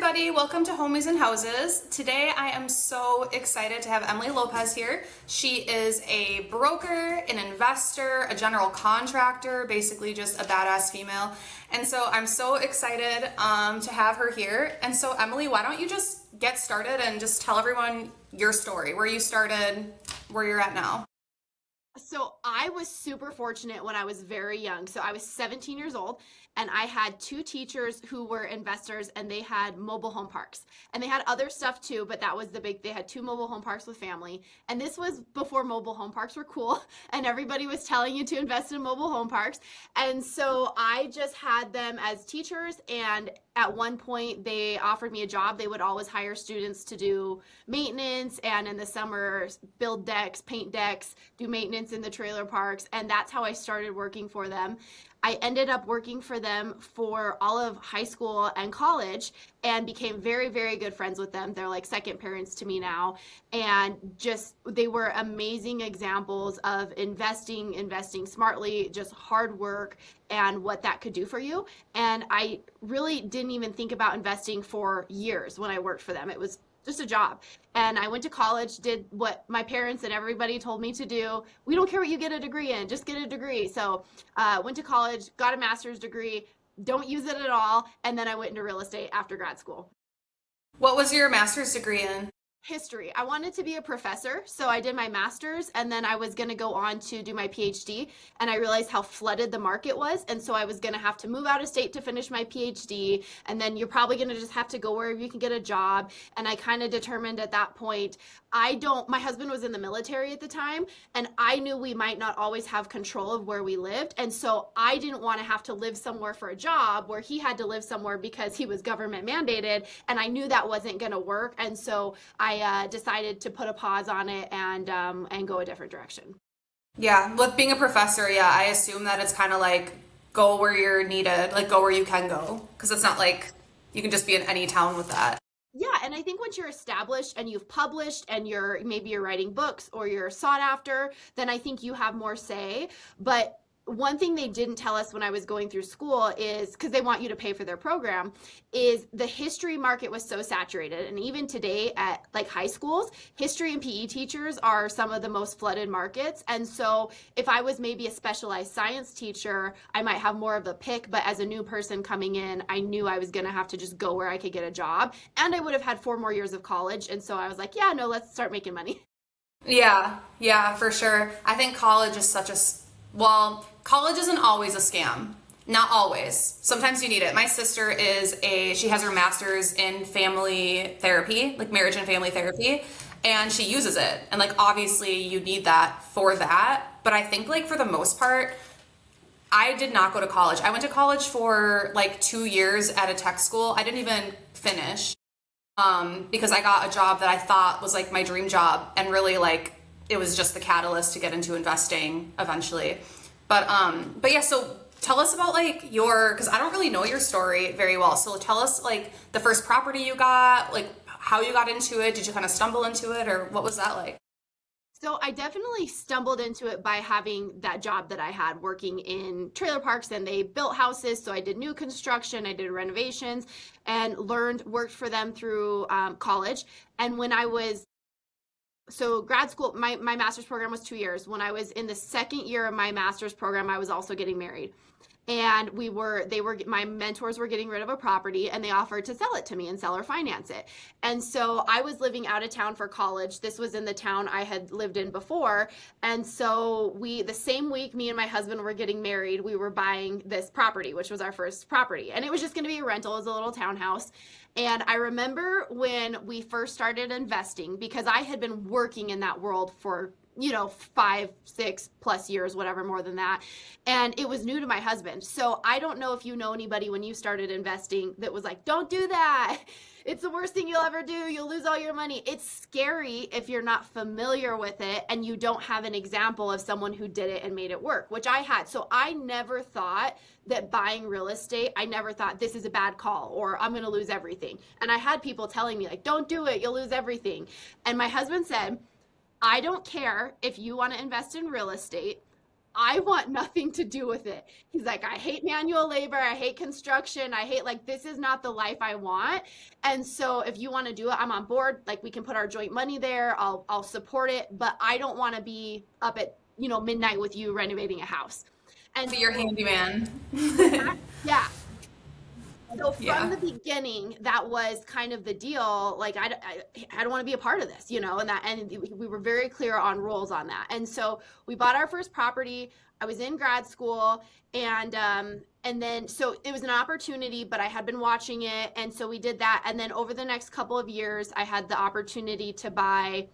Everybody, welcome to Homies and Houses. Today I am so excited to have Emily Lopez here. She is a broker, an investor, a general contractor, basically just a badass female. And so I'm so excited to have her here. And so Emily, why don't you just get started and just tell everyone your story, where you started, where you're at now. So I was super fortunate when I was very young. So I was 17 years old and I had two teachers who were investors and they had mobile home parks. And they had other stuff too, but that was they had two mobile home parks with family. And this was before mobile home parks were cool and everybody was telling you to invest in mobile home parks. And so I just had them as teachers, and at one point they offered me a job. They would always hire students to do maintenance, and in the summer build decks, paint decks, do maintenance in the trailer parks, and that's how I started working for them. I ended up working for them for all of high school and college and became very, very good friends with them. They're like second parents to me now. And just, they were amazing examples of investing smartly, just hard work and what that could do for you. And I really didn't even think about investing for years when I worked for them. It was just a job. And I went to college, did what my parents and everybody told me to do. We don't care what you get a degree in, just get a degree. So went to college, got a master's degree, don't use it at all. And then I went into real estate after grad school. What was your master's degree in? History. I wanted to be a professor, so I did my master's, and then I was going to go on to do my PhD, and I realized how flooded the market was, and so I was going to have to move out of state to finish my PhD, and then you're probably going to just have to go wherever you can get a job. And I kind of determined at that point, my husband was in the military at the time, and I knew we might not always have control of where we lived, and so I didn't want to have to live somewhere for a job where he had to live somewhere because he was government mandated, and I knew that wasn't going to work. And so I decided to put a pause on it and go a different direction. Yeah, with being a professor, yeah, I assume that it's kind of like go where you're needed, like go where you can go, because it's not like you can just be in any town with that. Yeah, and I think once you're established and you've published and maybe you're writing books or you're sought after, then I think you have more say. But one thing they didn't tell us when I was going through school is, because they want you to pay for their program, is the history market was so saturated. And even today at like high schools, history and PE teachers are some of the most flooded markets. And so if I was maybe a specialized science teacher, I might have more of a pick. But as a new person coming in, I knew I was going to have to just go where I could get a job. And I would have had 4 more years of college. And so I was like, yeah, no, let's start making money. Yeah, for sure. I think college is college isn't always a scam. Not always. Sometimes you need it. My sister she has her master's in family therapy, like marriage and family therapy, and she uses it. And like obviously you need that for that. But I think like for the most part, I did not go to college. I went to college for like 2 years at a tech school. I didn't even finish because I got a job that I thought was like my dream job, and really like it was just the catalyst to get into investing eventually. But yeah, so tell us about like because I don't really know your story very well. So tell us like the first property you got, like how you got into it. Did you kind of stumble into it, or what was that like? So I definitely stumbled into it by having that job that I had working in trailer parks, and they built houses. So I did new construction, I did renovations, and worked for them through college. And when I was grad school, my master's program was 2 years. When I was in the second year of my master's program, I was also getting married. And my mentors were getting rid of a property, and they offered to sell it to me and sell or finance it. And so I was living out of town for college. This was in the town I had lived in before. And so the same week me and my husband were getting married, we were buying this property, which was our first property. And it was just going to be a rental. It was a little townhouse. And I remember when we first started investing, because I had been working in that world for 5, 6 plus years, whatever, more than that. And it was new to my husband. So I don't know if you know anybody when you started investing that was like, don't do that. It's the worst thing you'll ever do. You'll lose all your money. It's scary if you're not familiar with it and you don't have an example of someone who did it and made it work, which I had. So I never thought that buying real estate, I never thought this is a bad call or I'm going to lose everything. And I had people telling me like, don't do it. You'll lose everything. And my husband said, I don't care if you want to invest in real estate. I want nothing to do with it. He's like, I hate manual labor. I hate construction. I hate, like, this is not the life I want. And so if you want to do it, I'm on board. Like, we can put our joint money there. I'll support it, but I don't want to be up at, midnight with you renovating a house. And Be your handyman. yeah. So from Yeah. the beginning, that was kind of the deal. Like, I don't want to be a part of this, and we were very clear on rules on that. And so we bought our first property. I was in grad school, and then so it was an opportunity, but I had been watching it, and so we did that. And then over the next couple of years, I had the opportunity to buy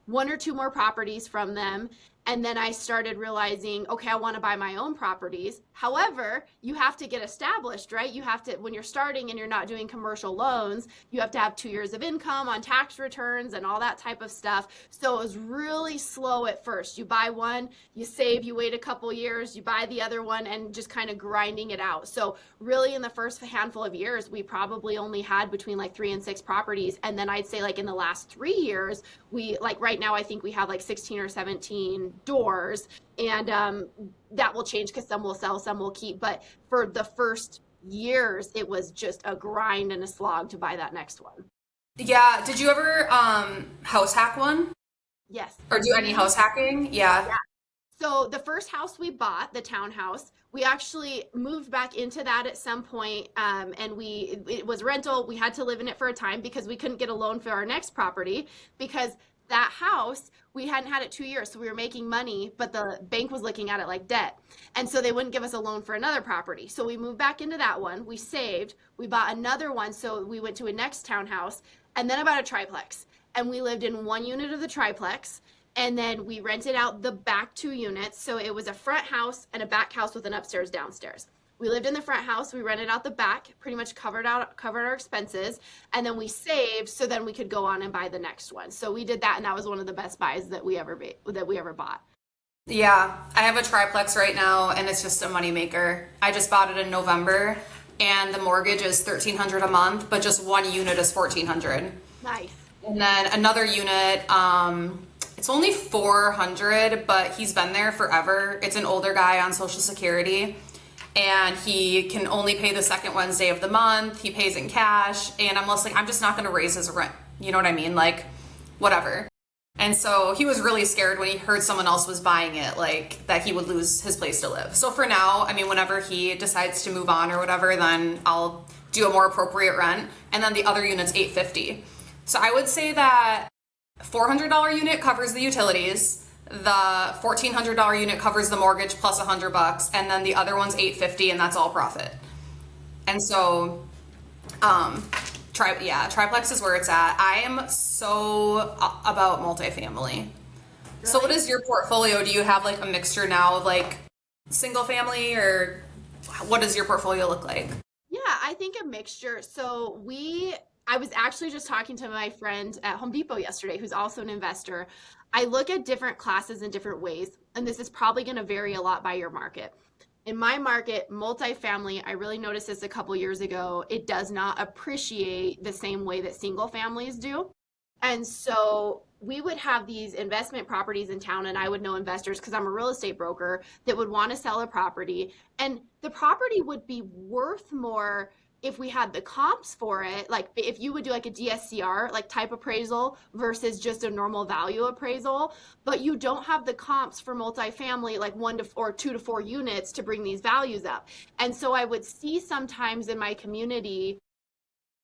one or two more properties from them. And then I started realizing, okay, I want to buy my own properties. However, you have to get established, right? You have to, when you're starting and you're not doing commercial loans, you have to have 2 years of income on tax returns and all that type of stuff. So it was really slow at first. You buy one, you save, you wait a couple years, you buy the other one, and just kind of grinding it out. So really in the first handful of years, we probably only had between like 3 and 6 properties. And then I'd say like in the last 3 years, we, like right now, I think we have like 16 or 17 doors, and that will change because some will sell, some will keep. But for the first years, it was just a grind and a slog to buy that next one. Yeah. Did you ever house hack one? Yes. Or do any house hacking? Yeah. Yeah. So the first house we bought, the townhouse, we actually moved back into that at some point, and it was rental. We had to live in it for a time because we couldn't get a loan for our next property, because that house, we hadn't had it 2 years, so we were making money, but the bank was looking at it like debt. And so they wouldn't give us a loan for another property. So we moved back into that one. We saved. We bought another one. So we went to a next townhouse, and then I bought a triplex. And we lived in one unit of the triplex. And then we rented out the back 2 units. So it was a front house and a back house with an upstairs, downstairs. We lived in the front house. We rented out the back, pretty much covered our expenses, and then we saved so then we could go on and buy the next one. So we did that, and that was one of the best buys that we ever bought. Yeah. I have a triplex right now, and it's just a moneymaker. I just bought it in November, and the mortgage is $1,300 a month, but just one unit is $1,400. Nice. And then another unit, it's only $400, but he's been there forever. It's an older guy on Social Security, and he can only pay the second Wednesday of the month. He pays in cash, and I'm just not going to raise his rent. You know what I mean? Like, whatever. And so he was really scared when he heard someone else was buying it, like that he would lose his place to live. So for now, I mean, whenever he decides to move on or whatever, then I'll do a more appropriate rent. And then the other unit's $850. So I would say that $400 unit covers the utilities. The $1,400 unit covers the mortgage plus $100, and then the other one's $850, and that's all profit. And so, triplex is where it's at. I am so about multifamily. Really? So what is your portfolio? Do you have like a mixture now of like single family, or what does your portfolio look like? Yeah, I think a mixture. So I was actually just talking to my friend at Home Depot yesterday, who's also an investor. I look at different classes in different ways, and this is probably going to vary a lot by your market. In my market, multifamily, I really noticed this a couple years ago, it does not appreciate the same way that single families do. And so we would have these investment properties in town, and I would know investors, because I'm a real estate broker, that would want to sell a property, and the property would be worth more if we had the comps for it. Like if you would do like a DSCR like type appraisal versus just a normal value appraisal, but you don't have the comps for multifamily, like 2 to 4 units to bring these values up. And so I would see sometimes in my community,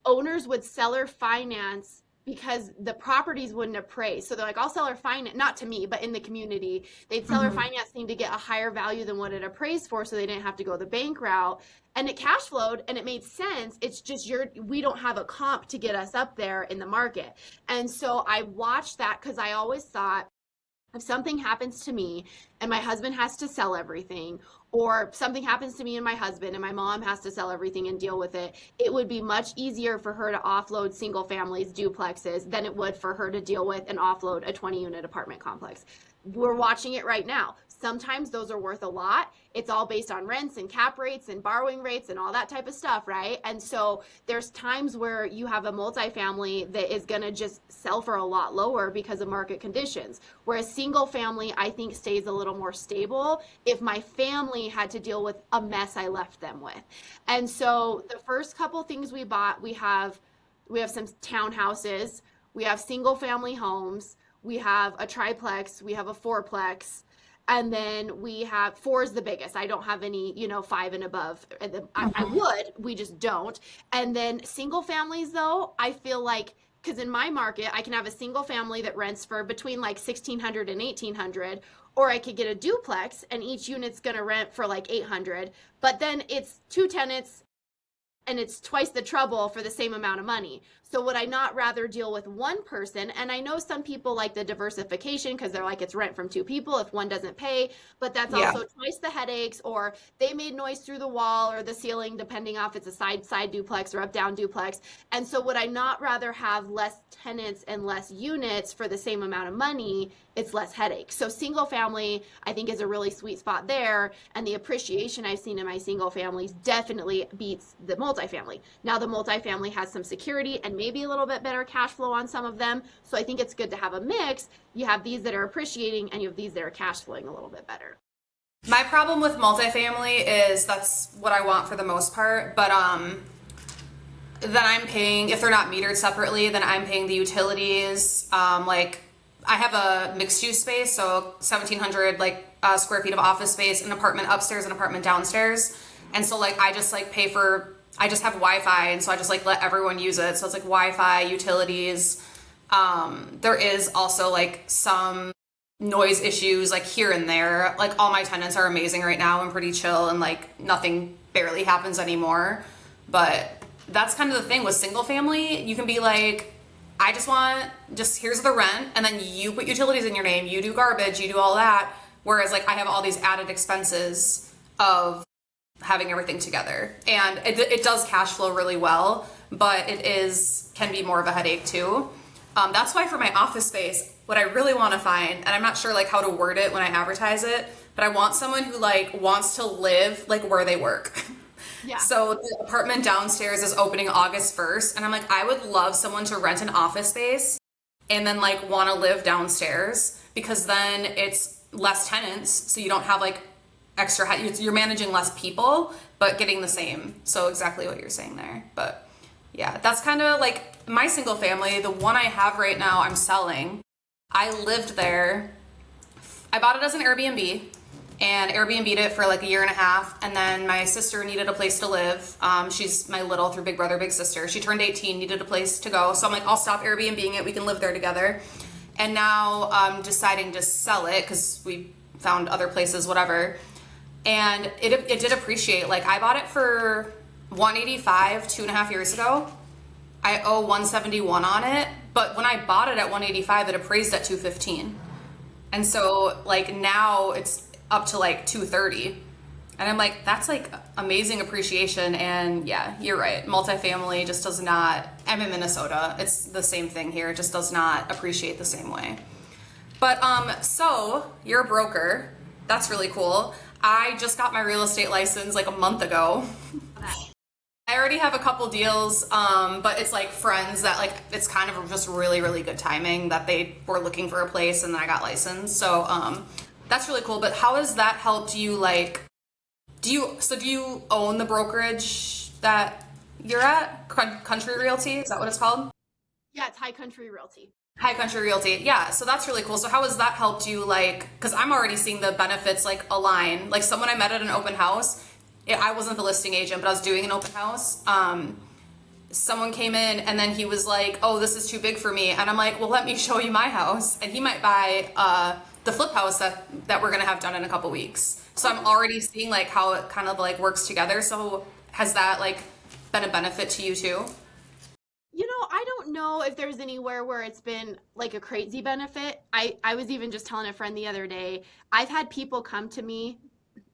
owners would seller finance because the properties wouldn't appraise. So they're like, I'll seller finance, not to me, but in the community, they'd seller financing to get a higher value than what it appraised for, so they didn't have to go the bank route. And it cash flowed and it made sense. It's just we don't have a comp to get us up there in the market. And so I watched that, because I always thought, if something happens to me and my husband has to sell everything, or something happens to me and my husband and my mom has to sell everything and deal with it, it would be much easier for her to offload single families, duplexes, than it would for her to deal with and offload a 20-unit apartment complex. We're watching it right now. sometimes those are worth a lot. It's all based on rents and cap rates and borrowing rates and all that type of stuff, right? And so there's times where you have a multifamily that is going to just sell for a lot lower because of market conditions. Whereas single family, I think, stays a little more stable if my family had to deal with a mess I left them with. And so the first couple things we bought, we have some townhouses, we have single family homes, we have a triplex, we have a fourplex, and then we have four is the biggest. I don't have any, five and above. I would, we just don't. And then single families, though, I feel like, because in my market, I can have a single family that rents for between like 1,600 and 1,800, or I could get a duplex and each unit's going to rent for like 800, but then it's two tenants and it's twice the trouble for the same amount of money. So would I not rather deal with one person? And I know some people like the diversification because they're like, it's rent from two people if one doesn't pay, but that's also twice the headaches, or they made noise through the wall or the ceiling, depending on if it's a side duplex or up down duplex. And so would I not rather have less tenants and less units for the same amount of money? It's less headache. So single family, I think, is a really sweet spot there. And the appreciation I've seen in my single families definitely beats the multifamily. Now the multifamily has some security and maybe a little bit better cash flow on some of them. So I think it's good to have a mix. You have these that are appreciating and you have these that are cash flowing a little bit better. My problem with multifamily is that's what I want for the most part, but then I'm paying, if they're not metered separately, then I'm paying the utilities. Like I have a mixed use space, so 1,700 square feet of office space, an apartment upstairs, an apartment downstairs. And so like I just like pay for, I just have Wi-Fi, and so I just like let everyone use it. So it's like Wi-Fi, utilities. There is also like some noise issues like here and there. Like all my tenants are amazing right now and pretty chill, and like nothing barely happens anymore. But that's kind of the thing with single family. You can be like, I just here's the rent, and then you put utilities in your name, you do garbage, you do all that. Whereas like I have all these added expenses of having everything together, and it does cash flow really well, but can be more of a headache too. That's why for my office space, what I really want to find, and I'm not sure like how to word it when I advertise it, but I want someone who like wants to live like where they work. Yeah. So the apartment downstairs is opening August 1st, and I'm like, I would love someone to rent an office space and then like want to live downstairs, because then it's less tenants, so you don't have like you're managing less people but getting the same. So exactly what you're saying there. But yeah, that's kind of like my single family. The one I have right now, I'm selling. I lived there. I bought it as an Airbnb and Airbnb'd it for like a year and a half, and then my sister needed a place to live. She's my little through big brother big sister. She turned 18, needed a place to go, so I'm like, I'll stop Airbnb'ing it, we can live there together. And now I'm deciding to sell it because we found other places, whatever. And it did appreciate. Like I bought it for $185 2.5 years ago. I owe $171 on it, but when I bought it at $185, it appraised at $215. And so like now it's up to like $230. And I'm like, that's like amazing appreciation. And yeah, you're right. Multifamily just does not, I'm in Minnesota. It's the same thing here. It just does not appreciate the same way. But so you're a broker. That's really cool. I just got my real estate license like a month ago. I already have a couple deals, but it's like friends that like, it's kind of just really, really good timing that they were looking for a place and then I got licensed. So that's really cool. But how has that helped you? Like, do you own the brokerage that you're at? Country Realty, is that what it's called? Yeah, it's High Country Realty. High Country Realty. Yeah, so that's really cool. So how has that helped you, like, because I'm already seeing the benefits like align. Like someone I met at an open house, I wasn't the listing agent, but I was doing an open house. Someone came in and then he was like, oh, this is too big for me. And I'm like, well, let me show you my house. And he might buy the flip house that we're going to have done in a couple weeks. So I'm already seeing like how it kind of like works together. So has that like been a benefit to you too? I don't know if there's anywhere where it's been like a crazy benefit. I was even just telling a friend the other day, I've had people come to me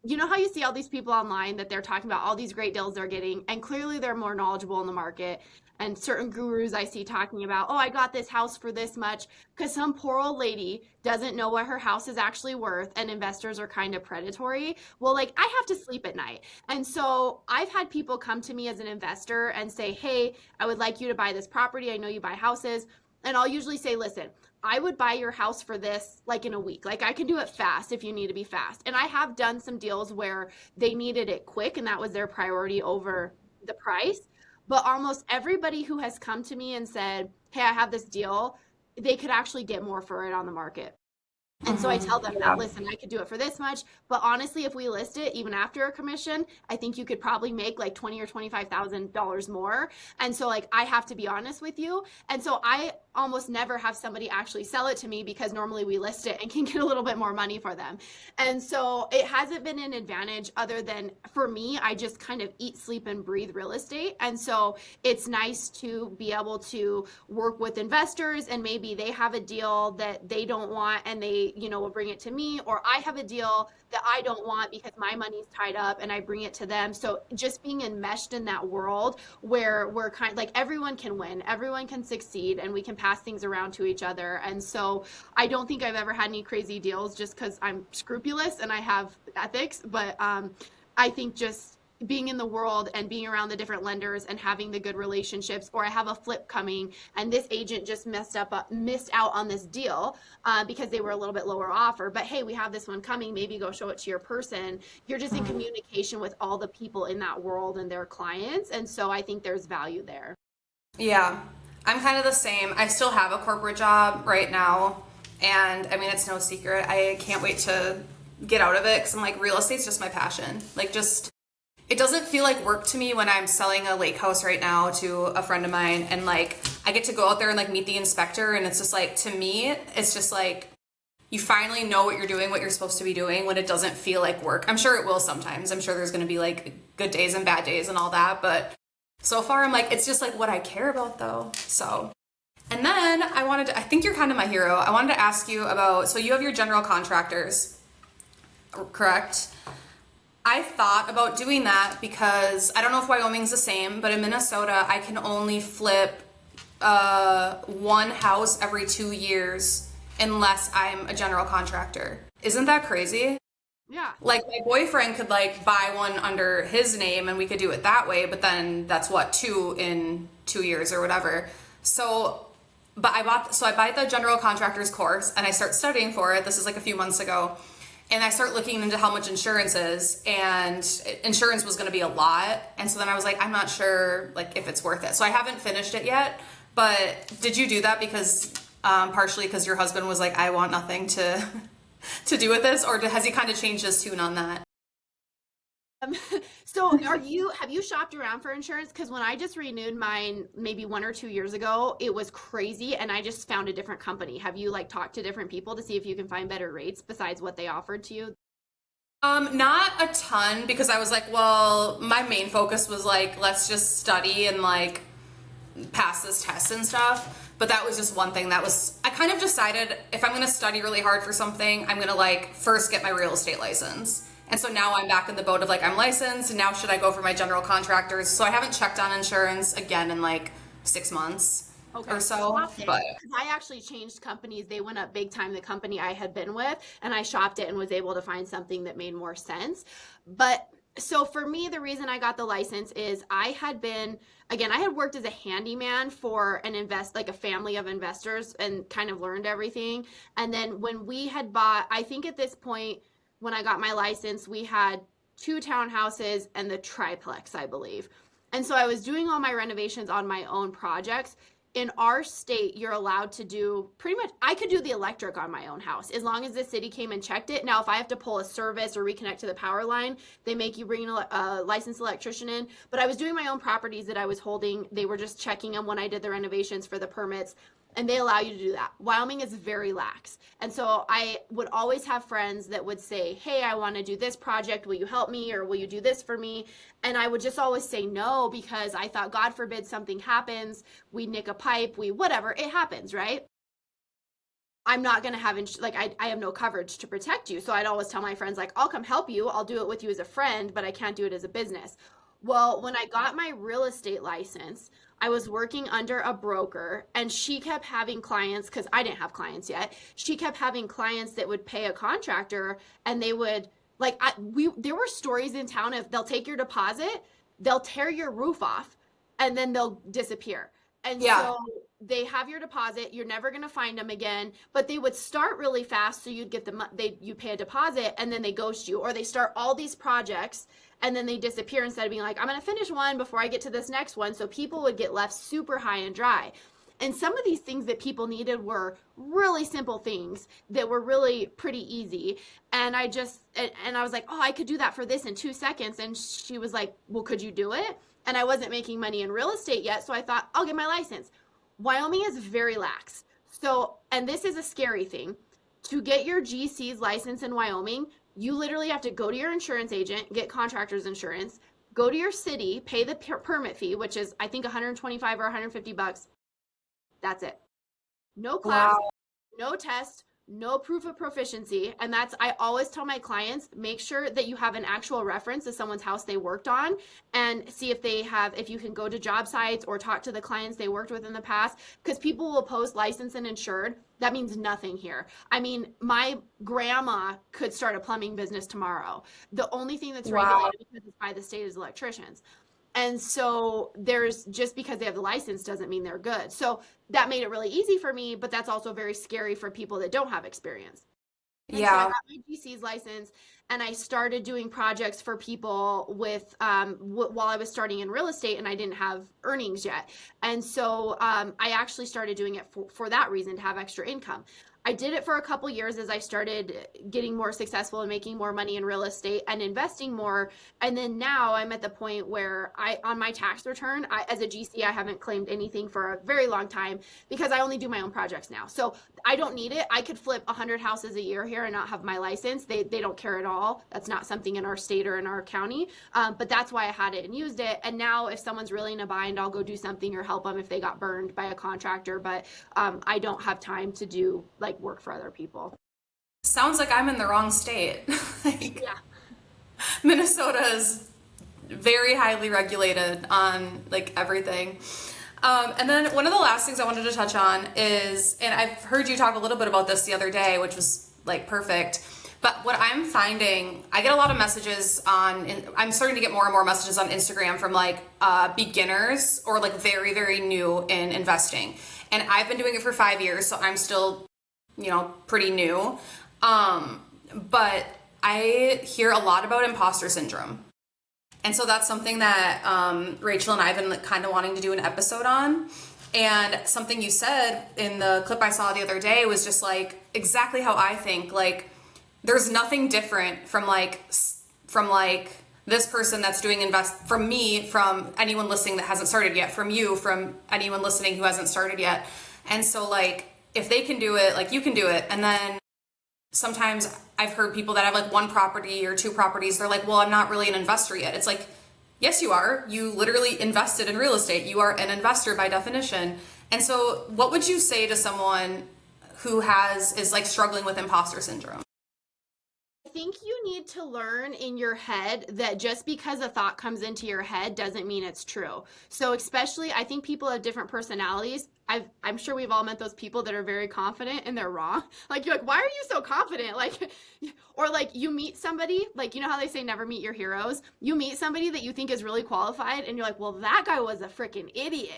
you know how you see all these people online that they're talking about all these great deals they're getting, and clearly they're more knowledgeable in the market. And certain gurus I see talking about, oh, I got this house for this much, because some poor old lady doesn't know what her house is actually worth, and investors are kind of predatory. Well, like, I have to sleep at night. And so I've had people come to me as an investor and say, hey, I would like you to buy this property. I know you buy houses. And I'll usually say, listen, I would buy your house for this like in a week. Like I can do it fast if you need to be fast. And I have done some deals where they needed it quick and that was their priority over the price. But almost everybody who has come to me and said, hey, I have this deal, they could actually get more for it on the market. And so I tell them Yeah. that, listen, I could do it for this much, but honestly, if we list it, even after a commission, I think you could probably make like $20,000 or $25,000 more. And so like, I have to be honest with you. And so I almost never have somebody actually sell it to me because normally we list it and can get a little bit more money for them. And so it hasn't been an advantage other than for me, I just kind of eat, sleep, and breathe real estate. And so it's nice to be able to work with investors and maybe they have a deal that they don't want and they, will bring it to me, or I have a deal that I don't want because my money's tied up and I bring it to them. So just being enmeshed in that world where we're kind of like everyone can win, everyone can succeed, and we can pass things around to each other. And so I don't think I've ever had any crazy deals just because I'm scrupulous and I have ethics. But I think just being in the world and being around the different lenders and having the good relationships, or I have a flip coming and this agent just missed out on this deal because they were a little bit lower offer, but hey, we have this one coming, maybe go show it to your person. You're just in communication with all the people in that world and their clients. And so I think there's value there. Yeah, I'm kind of the same. I still have a corporate job right now, and I mean, it's no secret. I can't wait to get out of it because I'm like, real estate's just my passion. Like, just it doesn't feel like work to me when I'm selling a lake house right now to a friend of mine, and like I get to go out there and like meet the inspector, and it's just like, to me, it's just like you finally know what you're doing, what you're supposed to be doing when it doesn't feel like work. I'm sure it will sometimes. I'm sure there's going to be like good days and bad days and all that, but so far I'm like, it's just like what I care about though. So, and then I think you're kind of my hero. I wanted to ask you about, so you have your general contractors, correct? I thought about doing that because I don't know if Wyoming's the same, but in Minnesota, I can only flip one house every 2 years unless I'm a general contractor. Isn't that crazy? Yeah. Like my boyfriend could like buy one under his name and we could do it that way, but then that's what, two in 2 years or whatever. So, but I buy the general contractors course and I start studying for it. This is like a few months ago. And I start looking into how much insurance is, and insurance was going to be a lot. And so then I was like, I'm not sure like if it's worth it. So I haven't finished it yet. But did you do that because partially because your husband was like, I want nothing to to do with this, or has he kind of changed his tune on that? So have you shopped around for insurance? Because when I just renewed mine maybe 1 or 2 years ago, it was crazy and I just found a different company. Have you like talked to different people to see if you can find better rates besides what they offered to you? Not a ton because I was like, well, my main focus was like, let's just study and like pass this test and stuff. But that was just one thing I kind of decided if I'm going to study really hard for something, I'm going to like first get my real estate license. And so now I'm back in the boat of like, I'm licensed and now should I go for my general contractors? So I haven't checked on insurance again in like 6 months or so. But I actually changed companies. They went up big time, the company I had been with, and I shopped it and was able to find something that made more sense. But so for me, the reason I got the license is I had worked as a handyman for like a family of investors and kind of learned everything. And then when we had bought, I think at this point, when I got my license, we had 2 townhouses and the triplex, I believe. And so I was doing all my renovations on my own projects. In our state, you're allowed to do pretty much, I could do the electric on my own house as long as the city came and checked it. Now, if I have to pull a service or reconnect to the power line, they make you bring a licensed electrician in. But I was doing my own properties that I was holding. They were just checking them when I did the renovations for the permits. And they allow you to do that. Wyoming is very lax. And so I would always have friends that would say, hey, I want to do this project. Will you help me? Or will you do this for me? And I would just always say no because I thought, God forbid something happens. We nick a pipe, whatever, it happens, right? I'm not going to have, like, I have no coverage to protect you. So I'd always tell my friends, like, I'll come help you. I'll do it with you as a friend, but I can't do it as a business. Well, when I got my real estate license, I was working under a broker and she kept having clients because I didn't have clients yet. She kept having clients that would pay a contractor and they would, like, there were stories in town of they'll take your deposit, they'll tear your roof off, and then they'll disappear. And Yeah. so they have your deposit, you're never going to find them again, but they would start really fast so you'd get you pay a deposit and then they ghost you, or they start all these projects and then they disappear instead of being like, I'm going to finish one before I get to this next one. So people would get left super high and dry. And some of these things that people needed were really simple things that were really pretty easy. And I was like, oh, I could do that for this in 2 seconds. And she was like, well, could you do it? And I wasn't making money in real estate yet. So I thought, I'll get my license. Wyoming is very lax. So, and this is a scary thing. To get your GC's license in Wyoming, you literally have to go to your insurance agent, get contractor's insurance, go to your city, pay the permit fee, which is I think 125 or 150 bucks. That's it. No class, Wow. no test, no proof of proficiency. And I always tell my clients, make sure that you have an actual reference of someone's house they worked on and see if you can go to job sites or talk to the clients they worked with in the past, because people will post licensed and insured. That means nothing here. I mean, my grandma could start a plumbing business tomorrow. The only thing that's regulated because it's by the state is electricians. And so just because they have the license doesn't mean they're good. So that made it really easy for me, but that's also very scary for people that don't have experience. And so I Yeah. got my GC's license and I started doing projects for people with while I was starting in real estate and I didn't have earnings yet. And so I actually started doing it for that reason, to have extra income. I did it for a couple years as I started getting more successful and making more money in real estate and investing more. And then now I'm at the point where on my tax return, as a GC, I haven't claimed anything for a very long time because I only do my own projects now. So I don't need it. I could flip 100 houses a year here and not have my license. They don't care at all. That's not something in our state or in our county. But that's why I had it and used it. And now if someone's really in a bind, I'll go do something or help them if they got burned by a contractor. But I don't have time to do like work for other people. Sounds like I'm in the wrong state. Like, Yeah. Minnesota is very highly regulated on like everything. And then one of the last things I wanted to touch on is, and I've heard you talk a little bit about this the other day, which was like perfect. But what I'm finding, I get a lot of messages I'm starting to get more and more messages on Instagram from like beginners or like very, very new in investing. And I've been doing it for 5 years, so I'm still, pretty new. But I hear a lot about imposter syndrome. And so that's something that Rachel and I have been like, kind of wanting to do an episode on. And something you said in the clip I saw the other day was just like exactly how I think. Like, there's nothing different from this person that's doing from me, from anyone listening that hasn't started yet, from you, from anyone listening who hasn't started yet. And so like, if they can do it, like you can do it. And then sometimes I've heard people that have like 1 property or 2 properties. They're like, well, I'm not really an investor yet. It's like, yes, you are. You literally invested in real estate. You are an investor by definition. And so what would you say to someone who is like struggling with imposter syndrome? I think you need to learn in your head that just because a thought comes into your head doesn't mean it's true. So especially, I think people have different personalities. I'm sure we've all met those people that are very confident and they're wrong. Like, you're like, why are you so confident? Like, or like you meet somebody, like, you know how they say never meet your heroes? You meet somebody that you think is really qualified and you're like, well, that guy was a freaking idiot,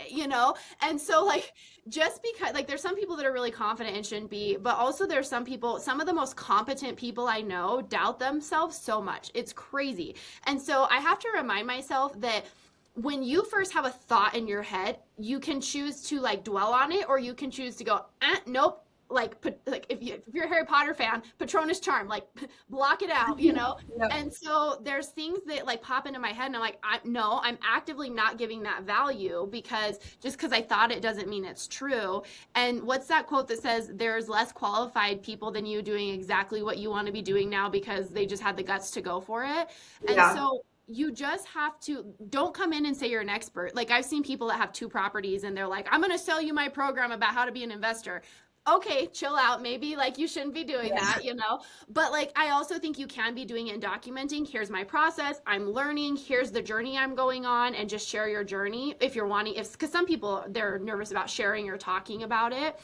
And so like, just because, like, there's some people that are really confident and shouldn't be, but also there's some of the most competent people I know doubt themselves so much. It's crazy. And so I have to remind myself that when you first have a thought in your head, you can choose to like dwell on it, or you can choose to go, nope. Like if you're a Harry Potter fan, Patronus charm, like block it out, Yep. And so there's things that like pop into my head and I'm like, I'm actively not giving that value because I thought it doesn't mean it's true. And what's that quote that says there's less qualified people than you doing exactly what you want to be doing now because they just had the guts to go for it. And Yeah. so you just have to, don't come in and say you're an expert. Like, I've seen people that have 2 properties and they're like, I'm going to sell you my program about how to be an investor. okay, chill out. Maybe like you shouldn't be doing that, you know? But like, I also think you can be doing it and documenting. Here's my process. I'm learning. Here's the journey I'm going on, and just share your journey if you're wanting, if, because some people, they're nervous about sharing or talking about it.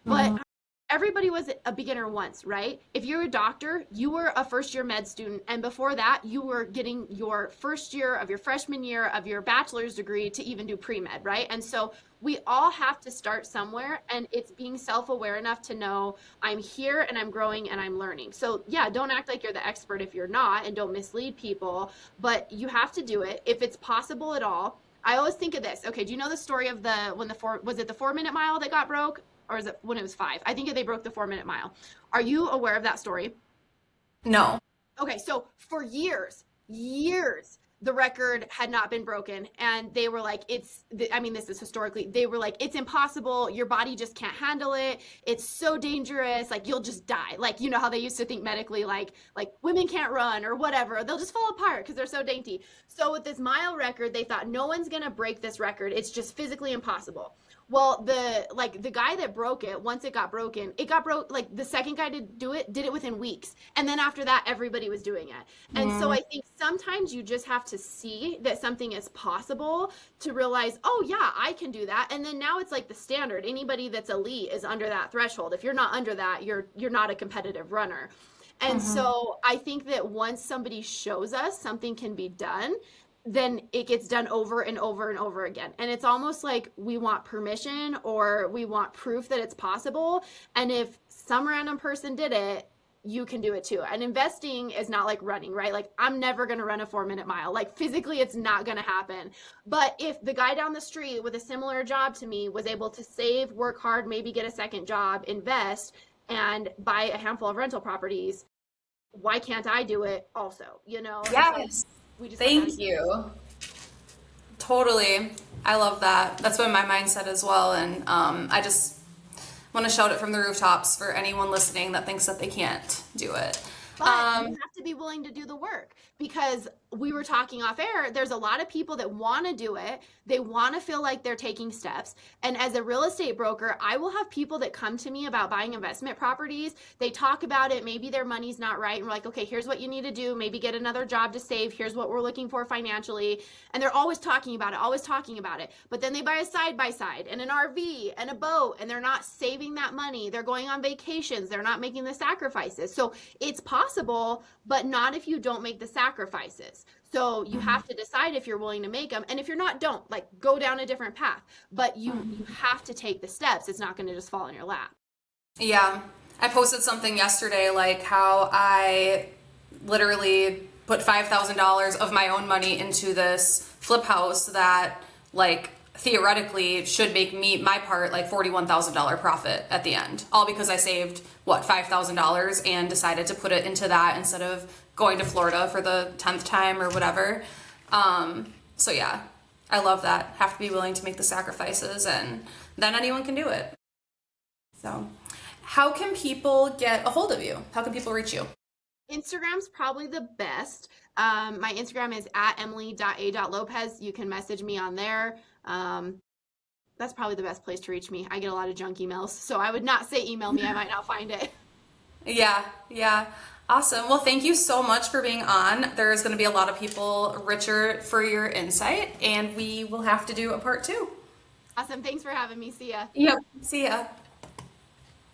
But everybody was a beginner once, right? If you're a doctor, you were a first year med student. And before that, you were getting your first year of your freshman year of your bachelor's degree to even do pre-med, right? And so we all have to start somewhere, and it's being self-aware enough to know I'm here and I'm growing and I'm learning. So yeah, don't act like you're the expert if you're not, and don't mislead people, but you have to do it if it's possible at all. I always think of this. Okay, do you know the story of when was it the 4 minute mile that got broke? Or is it when it was 5? I think they broke the 4 minute mile. Are you aware of that story? No. Okay, so for years, the record had not been broken. And they were like, I mean, this is historically, they were like, it's impossible. Your body just can't handle it. It's so dangerous. Like, you'll just die. Like, you know how they used to think medically, like women can't run or whatever. They'll just fall apart because they're so dainty. So with this mile record, they thought no one's going to break this record. It's just physically impossible. Well, the guy that broke it, once it got broken, like the second guy to do it, did it within weeks. And then after that, everybody was doing it. And so I think sometimes you just have to see that something is possible to realize, oh yeah, I can do that. And then now it's like the standard. Anybody that's elite is under that threshold. If you're not under that, you're not a competitive runner. And so I think that once somebody shows us something can be done, then it gets done over and over and over again. And it's almost like we want permission or we want proof that it's possible. And if some random person did it, you can do it too. And investing is not like running, right? Like, I'm never going to run a 4 minute mile. Like, physically, it's not going to happen. But if the guy down the street with a similar job to me was able to save, work hard, maybe get a second job, invest, and buy a handful of rental properties, why can't I do it also? You know? Yes. Thank you. Totally. I love that. That's been my mindset as well. And I just want to shout it from the rooftops for anyone listening that thinks that they can't do it. But you have to be willing to do the work, because we were talking off air. There's a lot of people that want to do it. They want to feel like they're taking steps. And as a real estate broker, I will have people that come to me about buying investment properties. They talk about it. Maybe their money's not right. And we're like, okay, here's what you need to do. Maybe get another job to save. Here's what we're looking for financially. And they're always talking about it, But then they buy a side-by-side and an RV and a boat, and they're not saving that money. They're going on vacations. They're not making the sacrifices. So it's possible, but not if you don't make the sacrifices. So you have to decide if you're willing to make them. And if you're not, don't. Like, go down a different path. But you have to take the steps. It's not going to just fall in your lap. Yeah. I posted something yesterday, like how I literally put $5,000 of my own money into this flip house that, like, theoretically should make me, my part, like $41,000 profit at the end. All because I saved, $5,000 and decided to put it into that instead of going to Florida for the 10th time or whatever. So yeah, I love that. Have to be willing to make the sacrifices, and then anyone can do it. So how can people get a hold of you? How can people reach you? Instagram's probably the best. My Instagram is at emily.a.lopez. You can message me on there. That's probably the best place to reach me. I get a lot of junk emails, so I would not say email me. I might not find it. Yeah. Awesome. Well, thank you so much for being on. There's going to be a lot of people richer for your insight, and we will have to do a part 2. Awesome. Thanks for having me. See ya. Yep. See ya.